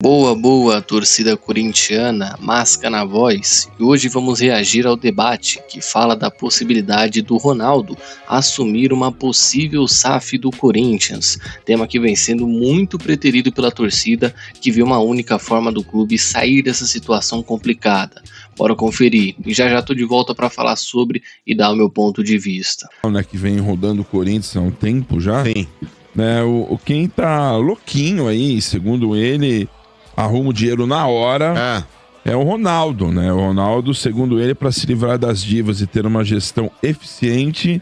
Boa, boa, torcida corintiana, máscara na voz, e hoje vamos reagir ao debate que fala da possibilidade do Ronaldo assumir uma possível SAF do Corinthians, tema que vem sendo muito preterido pela torcida, que vê uma única forma do clube sair dessa situação complicada. Bora conferir, e já tô de volta para falar sobre e dar o meu ponto de vista. Que vem rodando o Corinthians há um tempo já. Sim. Quem tá louquinho aí, segundo ele, arruma o dinheiro na hora, é o Ronaldo, né? O Ronaldo, segundo ele, para se livrar das dívidas e ter uma gestão eficiente,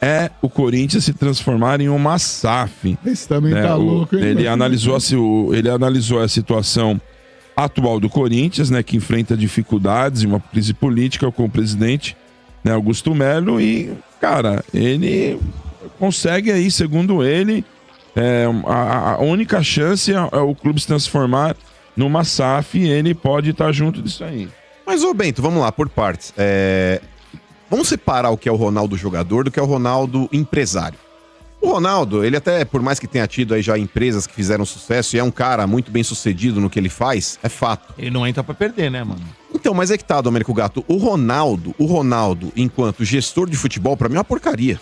é o Corinthians se transformar em uma SAF. Esse também tá louco, hein? Ele analisou a situação atual do Corinthians, né? Que enfrenta dificuldades e uma crise política com o presidente, né, Augusto Melo, e, cara, ele consegue aí, segundo ele, a única chance é o clube se transformar numa SAF, e ele pode estar junto disso aí. Mas, ô Bento, vamos lá, por partes. Vamos separar o que é o Ronaldo jogador do que é o Ronaldo empresário. O Ronaldo, ele até, por mais que tenha tido aí já empresas que fizeram sucesso e é um cara muito bem sucedido no que ele faz, é fato. Ele não entra pra perder, né, mano? Então, mas é que tá, Domênico Gato, o Ronaldo, enquanto gestor de futebol, pra mim é uma porcaria.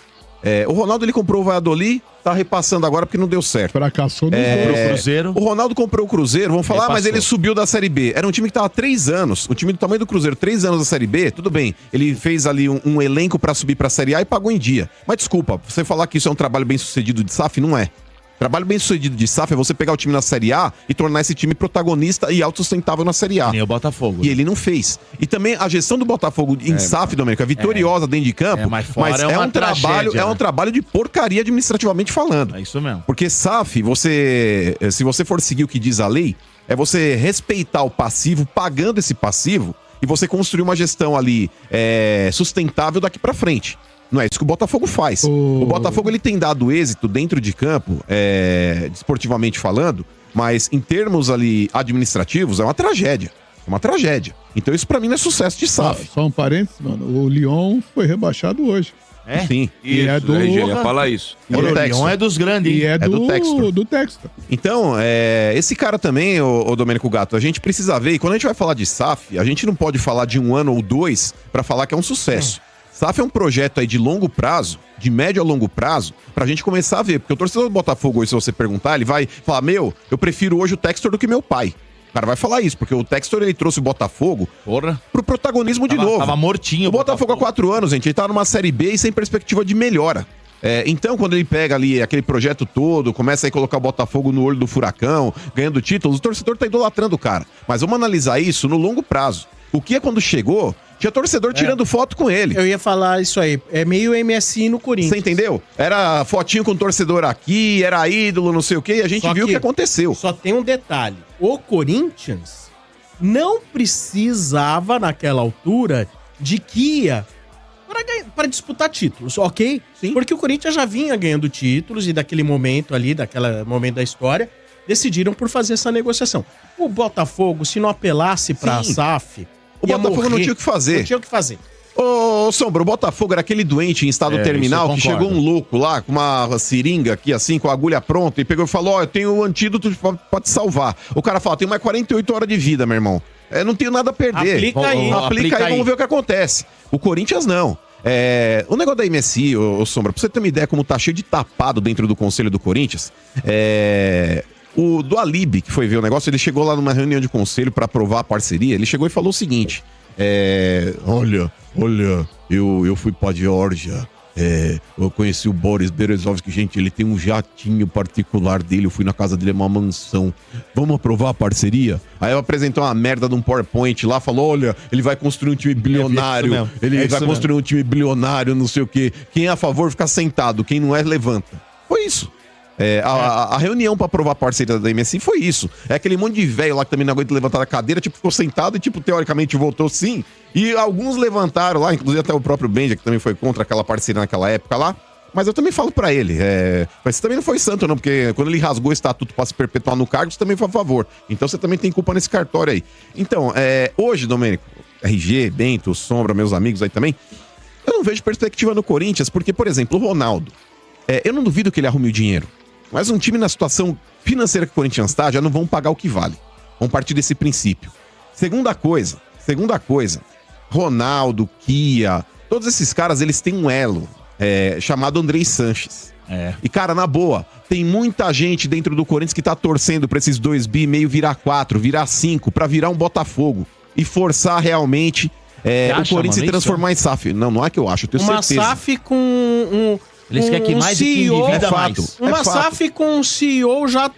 O Ronaldo, ele comprou o Valladolid, tá repassando agora porque não deu certo. Fracassou no Comprou o Cruzeiro. O Ronaldo comprou o Cruzeiro, vamos falar, mas ele subiu da Série B. Era um time que tava há 3 anos, o time do tamanho do Cruzeiro, 3 anos da Série B, tudo bem. Ele fez ali um elenco pra subir pra Série A e pagou em dia. Mas desculpa, você falar que isso é um trabalho bem sucedido de SAF, não é. Trabalho bem sucedido de SAF é você pegar o time na Série A e tornar esse time protagonista e autossustentável na Série A. Nem o Botafogo. E ele não fez. E também a gestão do Botafogo em SAF, Domênico, é vitoriosa dentro de campo, mas fora é um trabalho, é um trabalho de porcaria administrativamente falando. É isso mesmo. Porque SAF, se você for seguir o que diz a lei, é você respeitar o passivo, pagando esse passivo, e você construir uma gestão ali sustentável daqui pra frente. Não é isso que o Botafogo faz. O Botafogo, ele tem dado êxito dentro de campo, desportivamente falando, mas em termos ali administrativos, é uma tragédia. É uma tragédia. Então isso pra mim não é sucesso de SAF. Só um parênteses, mano. O Lyon foi rebaixado hoje. Sim. E é do... ia falar isso. O Lyon é dos grandes, hein? E é do Textor. Então, esse cara também, o Domênico Gato, a gente precisa ver, e quando a gente vai falar de SAF, a gente não pode falar de 1 ano ou 2 pra falar que é um sucesso. SAF é um projeto aí de longo prazo, de médio a longo prazo, pra gente começar a ver. Porque o torcedor do Botafogo, hoje, se você perguntar, ele vai falar, eu prefiro hoje o Textor do que meu pai. O cara vai falar isso, porque o Textor, ele trouxe o Botafogo pro protagonismo de novo. Tava mortinho. O Botafogo há 4 anos, gente, ele tá numa Série B e sem perspectiva de melhora. Então, quando ele pega ali aquele projeto todo, começa a colocar o Botafogo no olho do furacão, ganhando títulos, o torcedor tá idolatrando o cara. Mas vamos analisar isso no longo prazo. O que é quando chegou, tinha torcedor tirando foto com ele. Eu ia falar isso aí. É meio MSI no Corinthians. Você entendeu? Era fotinho com torcedor aqui, era ídolo, não sei o quê, e a gente viu o que aconteceu. Só tem um detalhe. O Corinthians não precisava, naquela altura, de que ia para disputar títulos, ok? Sim. Porque o Corinthians já vinha ganhando títulos e daquele momento ali, daquele momento da história, decidiram por fazer essa negociação. O Botafogo, se não apelasse pra SAF... O Botafogo não tinha o que fazer. Não tinha o que fazer. Ô, Sombra, o Botafogo era aquele doente em estado terminal que chegou um louco lá com uma seringa aqui, assim, com a agulha pronta, e pegou e falou, eu tenho um antídoto pra te salvar. O cara fala, tem mais 48 horas de vida, meu irmão. Não tenho nada a perder. Aplica aí, vamos ver o que acontece. O Corinthians não. O negócio da MSI, ô Sombra, pra você ter uma ideia como tá cheio de tapado dentro do conselho do Corinthians, o do Alib, que foi ver o negócio, ele chegou lá numa reunião de conselho pra aprovar a parceria, ele chegou e falou o seguinte, olha, eu fui pra Geórgia, eu conheci o Boris Berezovski, gente, ele tem um jatinho particular dele, eu fui na casa dele, é uma mansão, vamos aprovar a parceria? Aí eu apresentou uma merda de um PowerPoint lá, falou, olha, ele vai construir um time bilionário, construir um time bilionário, não sei o quê, quem é a favor fica sentado, quem não é, levanta. Foi isso. A reunião pra aprovar a parceria da MSI foi isso. É aquele monte de velho lá que também não aguenta levantar da cadeira, tipo, ficou sentado e, tipo, teoricamente voltou sim. E alguns levantaram lá, inclusive até o próprio Benja, que também foi contra aquela parceria naquela época lá. Mas eu também falo pra ele, mas você também não foi santo não, porque quando ele rasgou o estatuto pra se perpetuar no cargo, você também foi a favor. Então você também tem culpa nesse cartório aí. Então, hoje, Domênico, RG, Bento, Sombra, meus amigos aí também, eu não vejo perspectiva no Corinthians, porque, por exemplo, o Ronaldo, eu não duvido que ele arrume o dinheiro. Mas um time na situação financeira que o Corinthians está, já não vão pagar o que vale. Vamos partir desse princípio. Segunda coisa, Ronaldo, Kia, todos esses caras, eles têm um elo chamado Andrei Sanches. E, cara, na boa, tem muita gente dentro do Corinthians que tá torcendo pra esses 2 bi meio virar 4, virar 5, pra virar um Botafogo e forçar realmente o Corinthians se transformar em SAF. Não é que eu acho, eu tenho certeza. Uma SAF com Eles querem que mais CEO, endivida mais. Uma SAF com um CEO já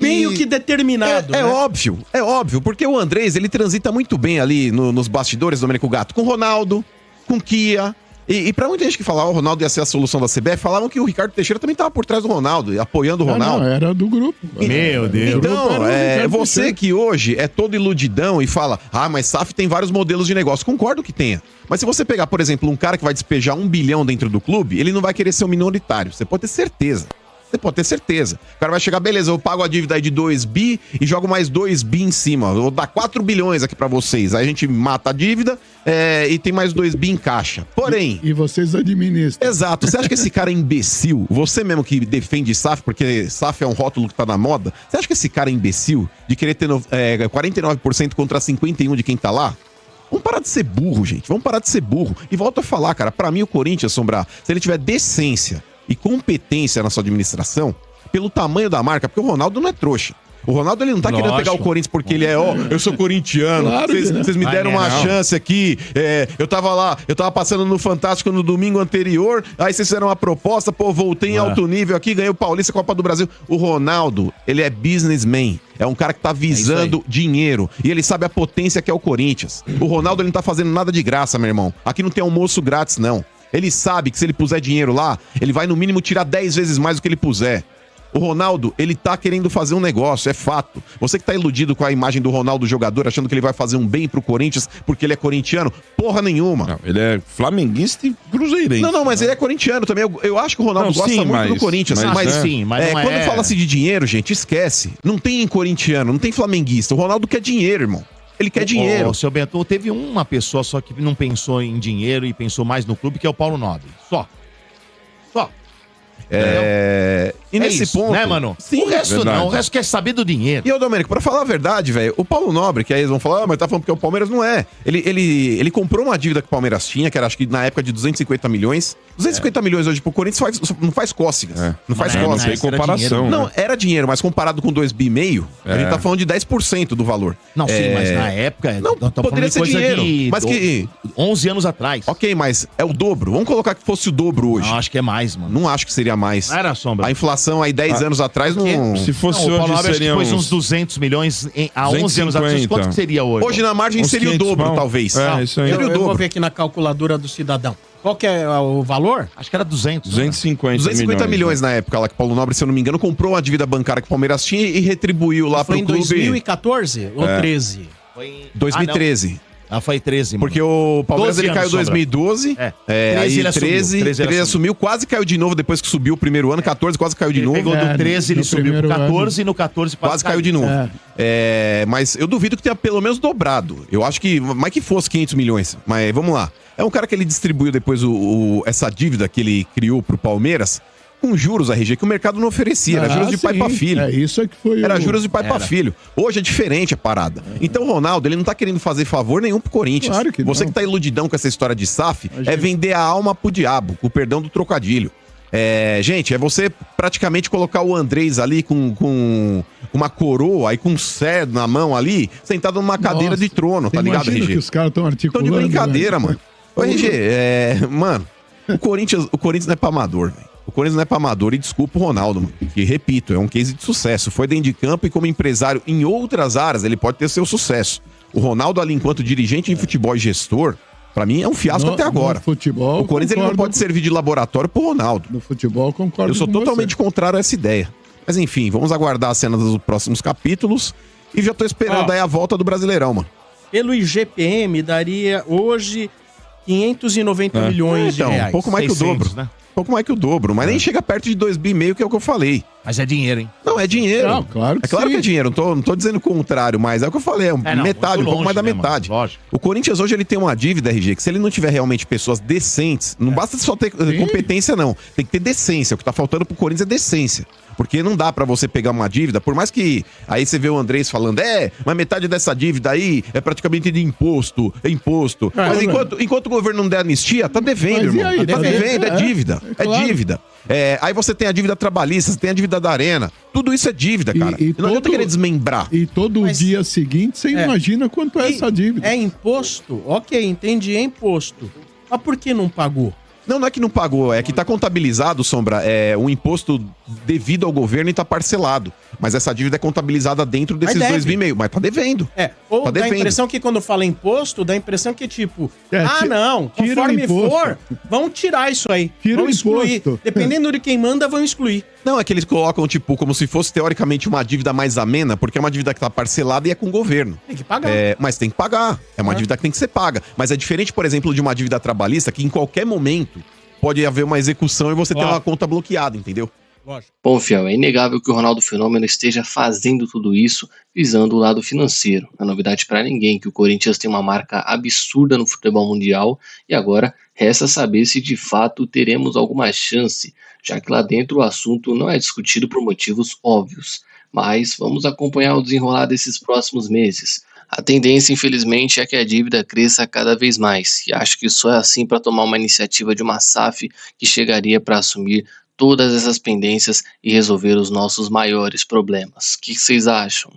meio que determinado. É óbvio, porque o Andrés, ele transita muito bem ali nos bastidores, Domênico Gato, com o Ronaldo, com Kia. E pra muita gente que falava o Ronaldo ia ser a solução da CBF, falavam que o Ricardo Teixeira também tava por trás do Ronaldo, apoiando o Ronaldo. Não, era do grupo. Meu Deus. Então, você que hoje é todo iludidão e fala, mas SAF tem vários modelos de negócio. Concordo que tenha. Mas se você pegar, por exemplo, um cara que vai despejar 1 bilhão dentro do clube, ele não vai querer ser um minoritário. Você pode ter certeza. O cara vai chegar, beleza, eu pago a dívida aí de 2 bi e jogo mais 2 bi em cima. Eu vou dar 4 bilhões aqui pra vocês. Aí a gente mata a dívida e tem mais 2 bi em caixa. Porém... E vocês administram. Exato. Você acha que esse cara é imbecil? Você mesmo que defende SAF, porque SAF é um rótulo que tá na moda. Você acha que esse cara é imbecil de querer ter 49% contra 51% de quem tá lá? Vamos parar de ser burro, gente. Vamos parar de ser burro. E volto a falar, cara, pra mim o Corinthians, Sombra, se ele tiver decência e competência na sua administração, pelo tamanho da marca, porque o Ronaldo não é trouxa. O Ronaldo, ele não tá querendo pegar o Corinthians porque ele eu sou corintiano, vocês me deram uma chance aqui, eu tava passando no Fantástico no domingo anterior, aí vocês fizeram uma proposta, voltei em alto nível aqui, ganhei o Paulista, Copa do Brasil. O Ronaldo, ele é businessman, é um cara que tá visando dinheiro, e ele sabe a potência que é o Corinthians. O Ronaldo, ele não tá fazendo nada de graça, meu irmão. Aqui não tem almoço grátis, não. Ele sabe que se ele puser dinheiro lá, ele vai no mínimo tirar 10 vezes mais do que ele puser. O Ronaldo, ele tá querendo fazer um negócio, é fato. Você que tá iludido com a imagem do Ronaldo jogador, achando que ele vai fazer um bem pro Corinthians porque ele é corintiano, porra nenhuma. Não, ele é flamenguista e cruzeirense. Não, mas ele é corintiano também. Eu acho que o Ronaldo gosta muito do Corinthians. Mas quando fala-se de dinheiro, gente, esquece. Não tem corintiano, não tem flamenguista. O Ronaldo quer dinheiro, irmão. Ele quer dinheiro. Seu Bento, teve uma pessoa só que não pensou em dinheiro e pensou mais no clube, que é o Paulo Nobre. Só. E nesse ponto... Né, mano? Sim, o resto verdade. não, o resto quer saber do dinheiro. E, Domênico, pra falar a verdade, velho, o Paulo Nobre, que aí eles vão falar, mas tá falando porque o Palmeiras não é. Ele comprou uma dívida que o Palmeiras tinha, que era, acho que na época de 250 milhões. 250 milhões hoje pro Corinthians não faz cócegas. Não faz cócegas. Não tem comparação. Não, era dinheiro, mas comparado com 2 bi meio, a gente tá falando de 10% do valor. Não, sim, mas na época... Não, poderia ser dinheiro. Mas que... 11 anos atrás. Ok, mas é o dobro. Vamos colocar que fosse o dobro hoje. Não, acho que é mais, mano. Não acho que seria mais. Não era, Sombra. A inflação aí 10 anos atrás não... Se fosse o Paulo hoje, Nobre seria pôs uns 200 milhões há 11 anos atrás. Quanto que seria hoje? Hoje na margem Uns seria o 500 dobro, pau. talvez. Isso aí. Seria o Eu vou dobro. ver aqui na calculadora do cidadão. Qual que é o valor? Acho que era 200. 250 milhões na época lá que o Paulo Nobre, se eu não me engano, comprou a dívida bancária que o Palmeiras tinha e retribuiu lá Foi pro em clube. 2014 ou 13? Foi em... 2013. foi 13, mano. Porque o Palmeiras 12 ele caiu em anos, 2012. Aí Aí 13 assumiu, quase caiu de novo depois que subiu o primeiro ano. 14 quase caiu de Ele novo. pegou do 13, ele no subiu pro primeiro 14 e no 14 Quase caiu de novo. Mas eu duvido que tenha pelo menos dobrado. Eu acho que, mais que fosse 500 milhões. Mas vamos lá. É um cara que ele distribuiu depois essa dívida que ele criou pro Palmeiras com juros, RG, que o mercado não oferecia. Era juros de pai pra filho. É isso que foi. Era juros de pai pra filho. Hoje é diferente a parada. Então o Ronaldo, ele não tá querendo fazer favor nenhum pro Corinthians. Claro que Você não. que tá iludidão com essa história de SAF, é vender a alma pro diabo, com o perdão do trocadilho. Gente, é você praticamente colocar o Andrés ali com uma coroa e com um cedo na mão ali, sentado numa cadeira de trono, tá ligado, Imagina RG? que os caras estão Tão articulando. de brincadeira, né? mano. Ô, RG, mano, o Corinthians não é pra amador, velho. O Corinthians não é pra amador e desculpa o Ronaldo, mano. Que, repito, é um case de sucesso. Foi dentro de campo e como empresário em outras áreas, ele pode ter seu sucesso. O Ronaldo ali, enquanto dirigente de futebol e gestor, pra mim é um fiasco até agora. No futebol, O Corinthians ele não pode servir de laboratório pro Ronaldo. No futebol, concordo Eu sou com totalmente você. contrário a essa ideia. Mas enfim, vamos aguardar as cenas dos próximos capítulos e já tô esperando aí a volta do Brasileirão, mano. Pelo IGPM, daria hoje 590 milhões de reais. Um pouco mais que o 600, dobro. né? Um pouco mais que o dobro, mas nem chega perto de 2,5 bi, que é o que eu falei. Mas é dinheiro, hein? Não, é dinheiro. Não, claro que é claro sim. que é dinheiro, não tô dizendo o contrário, mas é o que eu falei, metade, um pouco mais da metade. Lógico. O Corinthians hoje ele tem uma dívida, RG, que se ele não tiver realmente pessoas decentes, não basta só ter competência, não. Tem que ter decência. O que tá faltando pro Corinthians é decência. Porque não dá pra você pegar uma dívida, por mais que aí você vê o Andrés falando, mas metade dessa dívida aí é praticamente de imposto, Mas enquanto o governo não der anistia, tá devendo, Mas e irmão. aí? Tá Tá devendo, devendo, é dívida. é claro. Dívida. Aí você tem a dívida trabalhista, você tem a dívida da Arena. Tudo isso é dívida, cara. Não adianta querer desmembrar. E todo Mas- dia seguinte, você imagina quanto é E essa dívida. É imposto? Ok, entendi, é imposto. Mas por que não pagou? Não é que não pagou, é que tá contabilizado, Sombra, um imposto devido ao governo e tá parcelado. Mas essa dívida é contabilizada dentro desses Mas deve. 2,5 mas tá devendo. Ou Tá dá a devendo. impressão que quando fala imposto, dá a impressão que tipo, não, tira o conforme imposto. for, vão tirar isso aí. Tira vão o excluir. imposto. Dependendo de quem manda, vão excluir. Não, é que eles colocam, tipo, como se fosse teoricamente uma dívida mais amena, porque é uma dívida que tá parcelada e é com o governo. Tem que pagar. Mas tem que pagar. É uma dívida que tem que ser paga. Mas é diferente, por exemplo, de uma dívida trabalhista, que em qualquer momento pode haver uma execução e você ter uma conta bloqueada, entendeu? Lógico. Bom, Fiel, é inegável que o Ronaldo Fenômeno esteja fazendo tudo isso visando o lado financeiro. Não é novidade para ninguém que o Corinthians tem uma marca absurda no futebol mundial e agora resta saber se de fato teremos alguma chance, já que lá dentro o assunto não é discutido por motivos óbvios. Mas vamos acompanhar o desenrolar desses próximos meses. A tendência, infelizmente, é que a dívida cresça cada vez mais, e acho que só é assim para tomar uma iniciativa de uma SAF que chegaria para assumir todas essas pendências e resolver os nossos maiores problemas. O que vocês acham?